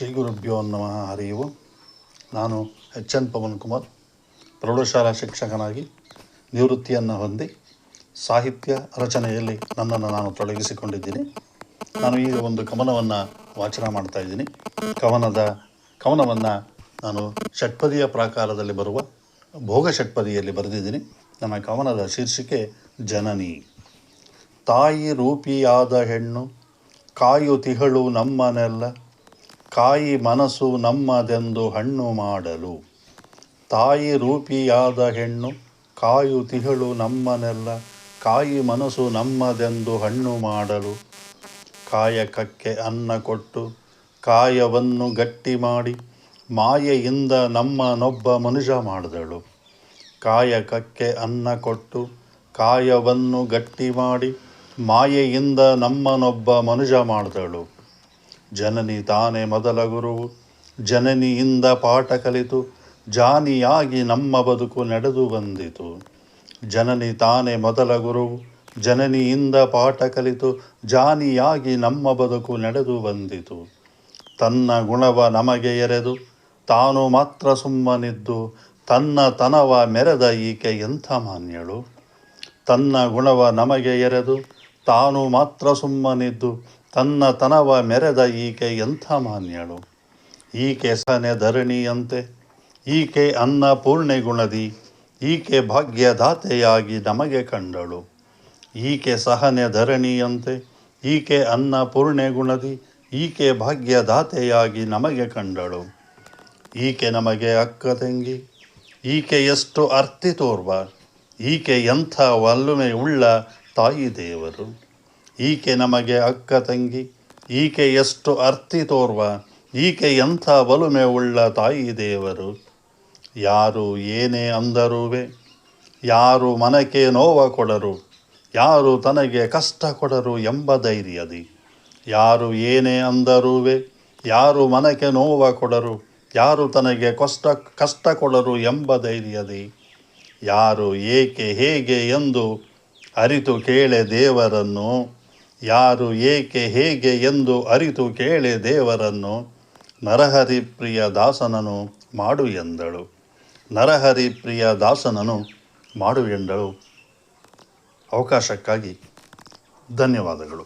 ಶ್ರೀ ಗುರುಭ್ಯೋ ನಮಃ. ಹರಿ ಓಂ. ನಾನು ಎನ್ ಪವನ್ ಕುಮಾರ್, ಪ್ರೌಢಶಾಲಾ ಶಿಕ್ಷಕನಾಗಿ ನಿವೃತ್ತಿಯನ್ನು ಹೊಂದಿ ಸಾಹಿತ್ಯ ರಚನೆಯಲ್ಲಿ ನನ್ನನ್ನು ನಾನು ತೊಡಗಿಸಿಕೊಂಡಿದ್ದೀನಿ. ನಾನು ಈಗ ಒಂದು ಕವನವನ್ನು ವಾಚನ ಮಾಡ್ತಾ ಇದ್ದೀನಿ. ಕವನವನ್ನು ನಾನು ಷಟ್ಪದಿಯ ಪ್ರಾಕಾರದಲ್ಲಿ ಬರುವ ಭೋಗ ಷಟ್ಪದಿಯಲ್ಲಿ ಬರೆದಿದ್ದೀನಿ. ನನ್ನ ಕವನದ ಶೀರ್ಷಿಕೆ ಜನನಿ. ತಾಯಿ ರೂಪಿಯಾದ ಹೆಣ್ಣು ಕಾಯುತಿಹಳು ನಮ್ಮನೆಲ್ಲ, ಕಾಯಿ ಮನಸ್ಸು ನಮ್ಮದೆಂದು ಹಣ್ಣು ಮಾಡಲು. ತಾಯಿ ರೂಪಿಯಾದ ಹೆಣ್ಣು ಕಾಯುತಿಹಳು ನಮ್ಮನೆಲ್ಲ, ಕಾಯಿ ಮನಸ್ಸು ನಮ್ಮದೆಂದು ಹಣ್ಣು ಮಾಡಲು. ಕಾಯಕಕ್ಕೆ ಅನ್ನ ಕೊಟ್ಟು ಕಾಯವನ್ನು ಗಟ್ಟಿ ಮಾಡಿ, ಮಾಯೆಯಿಂದ ನಮ್ಮನೊಬ್ಬ ಮನುಜ ಮಾಡಿದಳು. ಕಾಯಕಕ್ಕೆ ಅನ್ನ ಕೊಟ್ಟು ಕಾಯವನ್ನು ಗಟ್ಟಿ ಮಾಡಿ, ಮಾಯೆಯಿಂದ ನಮ್ಮನೊಬ್ಬ ಮನುಜ ಮಾಡಿದಳು. ಜನನಿ ತಾನೇ ಮೊದಲ ಗುರುವು, ಜನನಿಯಿಂದ ಪಾಠ ಕಲಿತು ಜಾನಿಯಾಗಿ ನಮ್ಮ ಬದುಕು ನಡೆದು ಬಂದಿತು. ಜನನಿ ತಾನೇ ಮೊದಲ ಗುರುವು, ಜನನಿಯಿಂದ ಪಾಠ ಕಲಿತು ಜಾನಿಯಾಗಿ ನಮ್ಮ ಬದುಕು ನಡೆದು ಬಂದಿತು. ತನ್ನ ಗುಣವ ನಮಗೆ ಎರೆದು ತಾನು ಮಾತ್ರ ಸುಮ್ಮನಿದ್ದು, ತನ್ನ ತನವ ಮೆರೆದ ಈಕೆ ಎಂಥ ಮಾನ್ಯಳು. ತನ್ನ ಗುಣವ ನಮಗೆ ಎರೆದು ತಾನು ಮಾತ್ರ ಸುಮ್ಮನಿದ್ದು, ತನ್ನ ತನವ ಮೆರೆದ ಈಕೆ ಎಂಥ ಮಾನ್ಯಳು. ಈಕೆ ಸಹನೆ ಧರಣಿಯಂತೆ, ಈಕೆ ಅನ್ನಪೂರ್ಣೆ ಗುಣದಿ, ಈಕೆ ಭಾಗ್ಯದಾತೆಯಾಗಿ ನಮಗೆ ಕಂಡಳು. ಈಕೆ ಸಹನೆ ಧರಣಿಯಂತೆ, ಈಕೆ ಅನ್ನಪೂರ್ಣೆ ಗುಣದಿ, ಈಕೆ ಭಾಗ್ಯದಾತೆಯಾಗಿ ನಮಗೆ ಕಂಡಳು. ಈಕೆ ನಮಗೆ ಅಕ್ಕ ತಂಗಿ, ಈಕೆ ಎಷ್ಟು ಅರ್ತಿ ತೋರ್ವ, ಈಕೆ ಎಂಥ ಒಲುಮೆ ಉಳ್ಳ ತಾಯಿ ದೇವರು. ಈಕೆ ನಮಗೆ ಅಕ್ಕ ತಂಗಿ, ಈಕೆ ಎಷ್ಟು ಅರ್ತಿ ತೋರ್ವ, ಈಕೆ ಎಂಥ ಒಲುಮೆ ಉಳ್ಳ ತಾಯಿ ದೇವರು. ಯಾರು ಏನೇ ಅಂದರುವೆ, ಯಾರು ಮನಕ್ಕೆ ನೋವ ಕೊಡರು, ಯಾರು ತನಗೆ ಕಷ್ಟ ಕೊಡರು ಎಂಬ ಧೈರ್ಯದಿ. ಯಾರು ಏನೇ ಅಂದರುವೆ, ಯಾರು ಮನಕ್ಕೆ ನೋವ ಕೊಡರು, ಯಾರು ತನಗೆ ಕಷ್ಟ ಕೊಡರು ಎಂಬ ಧೈರ್ಯದಿ. ಯಾರು ಏಕೆ ಹೇಗೆ ಎಂದು ಅರಿತು ಕೇಳೆ ದೇವರನ್ನು, ಯಾರು ಏಕೆ ಹೇಗೆ ಎಂದು ಅರಿತು ಕೇಳೆ ದೇವರನ್ನು, ನರಹರಿ ಪ್ರಿಯ ದಾಸನನು ಮಾಡು ಎಂದಳು. ನರಹರಿ ಪ್ರಿಯ ದಾಸನನು ಮಾಡು ಎಂದಳು. ಅವಕಾಶಕ್ಕಾಗಿ ಧನ್ಯವಾದಗಳು.